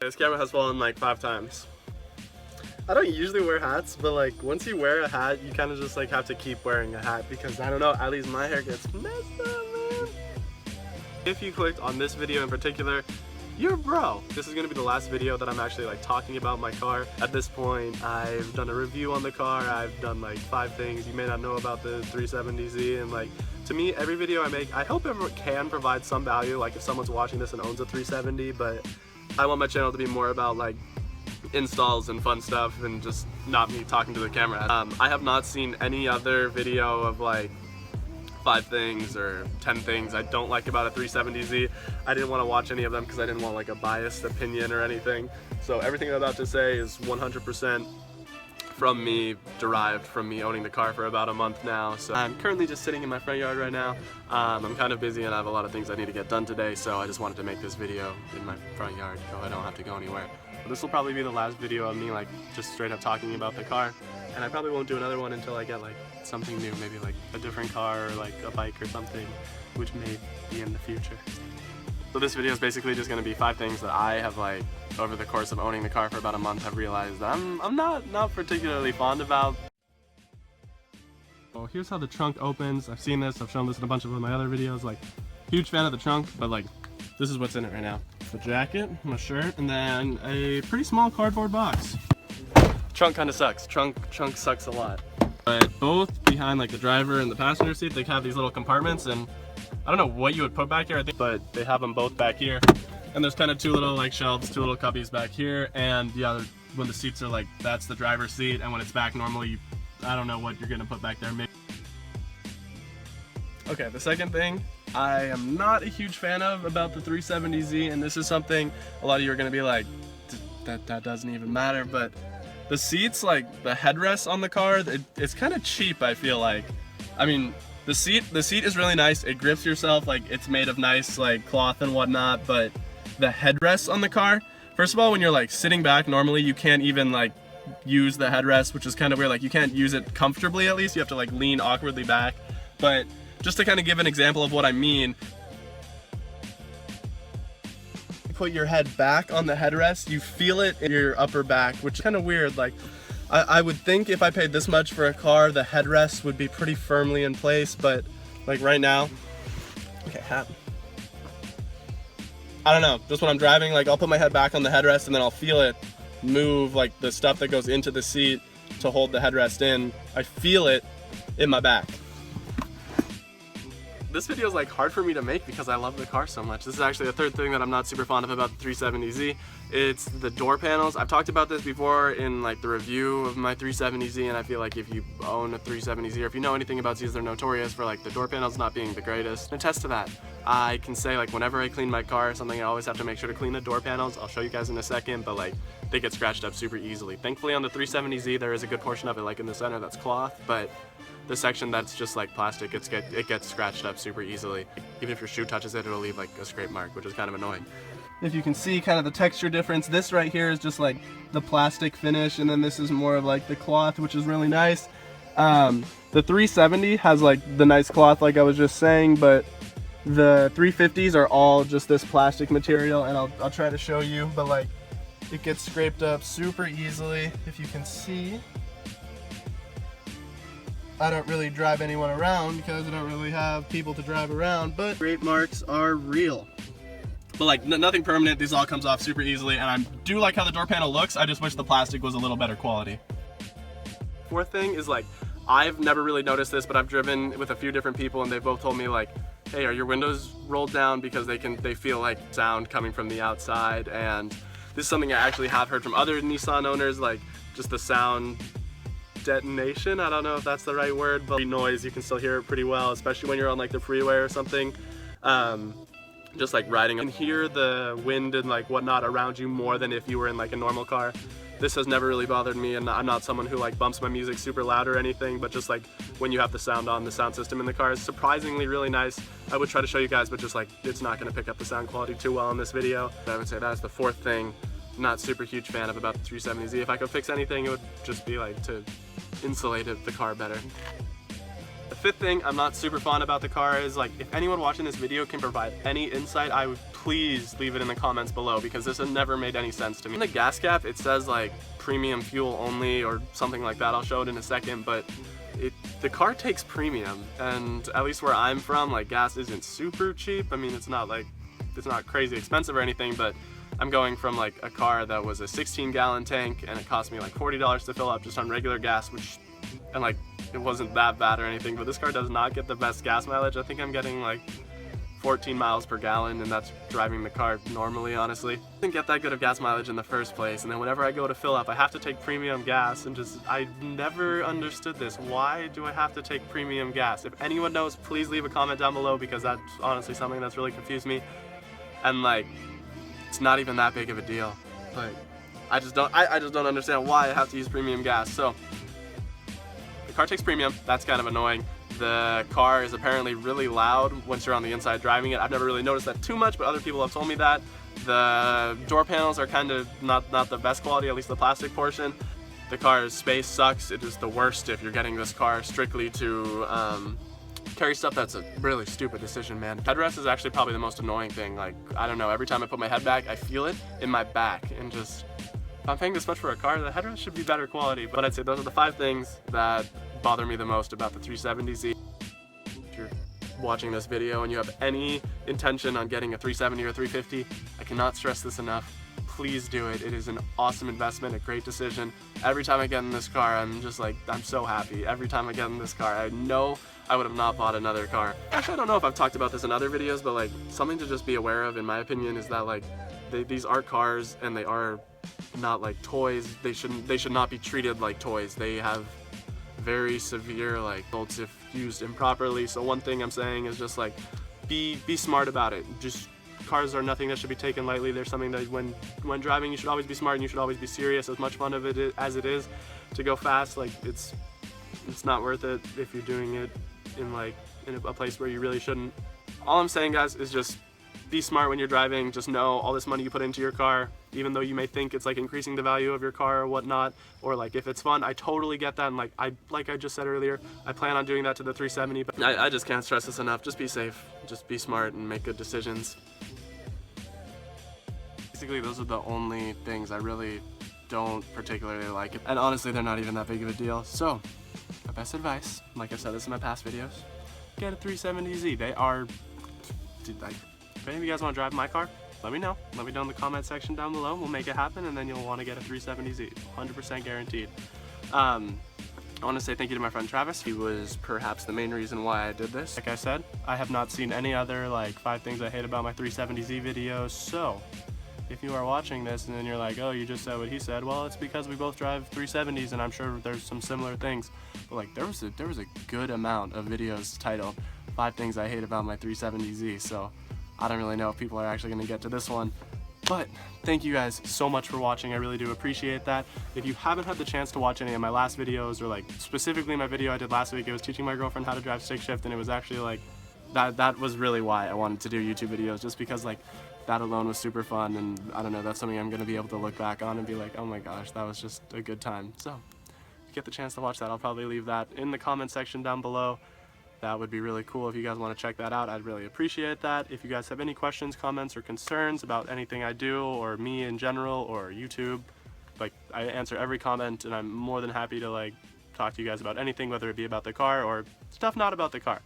This camera has fallen like 5 times. I don't usually wear hats, but like once you wear a hat, you kind of just like have to keep wearing a hat because I don't know, at least my hair gets messed up, man. If you clicked on this video in particular, you're a bro. This is gonna be the last video that I'm actually like talking about my car. At this point, I've done a review on the car. I've done like 5 things you may not know about the 370Z, and like to me, every video I make, I hope it can provide some value. Like if someone's watching this and owns a 370, but I want my channel to be more about like installs and fun stuff and just not me talking to the camera. I have not seen any other video of like 5 things or 10 things I don't like about a 370Z. I didn't want to watch any of them because I didn't want like a biased opinion or anything. So everything I'm about to say is 100% from me, derived from me owning the car for about a month now. So I'm currently just sitting in my front yard right now. I'm kind of busy and I have a lot of things I need to get done today, so I just wanted to make this video in my front yard so I don't have to go anywhere. This will probably be the last video of me like just straight up talking about the car, and I probably won't do another one until I get like something new, maybe like a different car or like a bike or something, which may be in the future. So this video is basically just going to be 5 things that I have like over the course of owning the car for about a month have realized that I'm not particularly fond about. Well, here's how the trunk opens. I've seen this, I've shown this in a bunch of my other videos. Like, huge fan of the trunk, but like this is what's in it right now. The jacket, my shirt, and then a pretty small cardboard box. Trunk kind of sucks. Trunk sucks a lot. But both behind like the driver and the passenger seat, they have these little compartments, and I don't know what you would put back here, I think, but they have them both back here. And there's kind of 2 little like shelves, 2 little cubbies back here, and yeah, when the seats are like, that's the driver's seat, and when it's back normally, I don't know what you're gonna put back there. Maybe. Okay, the second thing I am not a huge fan of about the 370Z, and this is something a lot of you are gonna be like, that doesn't even matter, but the seats, like the headrests on the car, it's kind of cheap, I feel like. I mean, the seat is really nice. It grips yourself, like it's made of nice like cloth and whatnot, but the headrests on the car, first of all, when you're like sitting back, normally you can't even like use the headrest, which is kind of weird. Like you can't use it comfortably, at least. You have to like lean awkwardly back. But just to kind of give an example of what I mean, you put your head back on the headrest, you feel it in your upper back, which is kind of weird. Like I would think if I paid this much for a car, the headrest would be pretty firmly in place, but like right now, okay, hat. I don't know, just when I'm driving, like I'll put my head back on the headrest and then I'll feel it move, like the stuff that goes into the seat to hold the headrest in. I feel it in my back. This video is like hard for me to make because I love the car so much. This is actually the third thing that I'm not super fond of about the 370Z. It's the door panels. I've talked about this before in like the review of my 370Z, and I feel like if you own a 370Z or if you know anything about Z's, they're notorious for like the door panels not being the greatest. I attest to that. I can say like whenever I clean my car or something, I always have to make sure to clean the door panels. I'll show you guys in a second, but like they get scratched up super easily. Thankfully on the 370Z there is a good portion of it like in the center that's cloth, but the section that's just like plastic, it gets scratched up super easily. Even if your shoe touches it, it'll leave like a scrape mark, which is kind of annoying. If you can see kind of the texture difference, this right here is just like the plastic finish, and then this is more of like the cloth, which is really nice. The 370 has like the nice cloth like I was just saying, but the 350s are all just this plastic material, and I'll try to show you, but like it gets scraped up super easily. If you can see, I don't really drive anyone around because I don't really have people to drive around, but scrape marks are real. But like nothing permanent, these all comes off super easily, and I do like how the door panel looks. I just wish the plastic was a little better quality. Fourth thing is like, I've never really noticed this, but I've driven with a few different people and they've both told me like, hey, are your windows rolled down, because they feel like sound coming from the outside. And this is something I actually have heard from other Nissan owners, like just the sound detonation, I don't know if that's the right word, but the noise, you can still hear it pretty well, especially when you're on like the freeway or something. Just like riding, and hear the wind and like whatnot around you more than if you were in like a normal car. This has never really bothered me, and I'm not someone who like bumps my music super loud or anything, but just like when you have the sound on, the sound system in the car is surprisingly really nice. I would try to show you guys, but just like it's not going to pick up the sound quality too well in this video. I would say that's the fourth thing not super huge fan of about the 370Z. If I could fix anything, it would just be like to insulate the car better. The fifth thing I'm not super fond about the car is like, if anyone watching this video can provide any insight, I would please leave it in the comments below, because this has never made any sense to me. In the gas cap it says like premium fuel only or something like that. I'll show it in a second, but the car takes premium, and at least where I'm from, like, gas isn't super cheap. I mean, it's not crazy expensive or anything, but I'm going from like a car that was a 16-gallon tank and it cost me like $40 to fill up just on regular gas, and like it wasn't that bad or anything, but this car does not get the best gas mileage. I think I'm getting like 14 miles per gallon, and that's driving the car normally, honestly. I didn't get that good of gas mileage in the first place, and then whenever I go to fill up, I have to take premium gas, and I never understood this. Why do I have to take premium gas? If anyone knows, please leave a comment down below, because that's honestly something that's really confused me. And like, it's not even that big of a deal, but I just don't understand why I have to use premium gas. So the car takes premium, that's kind of annoying. The car is apparently really loud once you're on the inside driving it. I've never really noticed that too much, but other people have told me that. The door panels are kind of not the best quality, at least the plastic portion. The car's space sucks. It is the worst if you're getting this car strictly to carry stuff. That's a really stupid decision, man. Headrest is actually probably the most annoying thing. Like, I don't know, every time I put my head back, I feel it in my back, and just, if I'm paying this much for a car, the headrest should be better quality. But I'd say those are the 5 things that bother me the most about the 370Z. If you're watching this video and you have any intention on getting a 370 or 350, I cannot stress this enough. Please do it. It is an awesome investment, a great decision. Every time I get in this car, I'm just like, I'm so happy. Every time I get in this car, I know I would have not bought another car. Actually, I don't know if I've talked about this in other videos, but like, something to just be aware of, in my opinion, is that like, these are cars, and they are not like toys. They should not be treated like toys. They have very severe like faults if used improperly. So one thing I'm saying is just like, be smart about it. Just, cars are nothing that should be taken lightly. They're something that when driving, you should always be smart, and you should always be serious. As much fun of it as it is to go fast, like, it's not worth it if you're doing it in a place where you really shouldn't. All I'm saying, guys, is just be smart when you're driving. Just know all this money you put into your car, even though you may think it's like increasing the value of your car or whatnot, or like if it's fun, I totally get that, and like I just said earlier, I plan on doing that to the 370, but I just can't stress this enough. Just be safe, just be smart, and make good decisions. Basically, those are the only things I really don't particularly like, and honestly, they're not even that big of a deal. So my best advice, like I've said this in my past videos, get a 370Z. They are, dude, like, if any of you guys want to drive my car, let me know. Let me know in the comment section down below. We'll make it happen, and then you'll want to get a 370Z, 100% guaranteed. I want to say thank you to my friend Travis. He was perhaps the main reason why I did this. Like I said, I have not seen any other like 5 things I hate about my 370Z videos. So if you are watching this and then you're like, oh, you just said what he said, well, it's because we both drive 370s, and I'm sure there's some similar things. But like, there was a good amount of videos titled 5 things I hate about my 370Z. So I don't really know if people are actually going to get to this one, but thank you guys so much for watching. I really do appreciate that. If you haven't had the chance to watch any of my last videos, or like specifically my video I did last week, it was teaching my girlfriend how to drive stick shift, and it was actually like, that was really why I wanted to do YouTube videos, just because like that alone was super fun, and I don't know, that's something I'm going to be able to look back on and be like, oh my gosh, that was just a good time. So if you get the chance to watch that, I'll probably leave that in the comment section down below. That would be really cool if you guys want to check that out. I'd really appreciate that. If you guys have any questions, comments, or concerns about anything I do, or me in general, or YouTube, like, I answer every comment, and I'm more than happy to like talk to you guys about anything, whether it be about the car or stuff not about the car.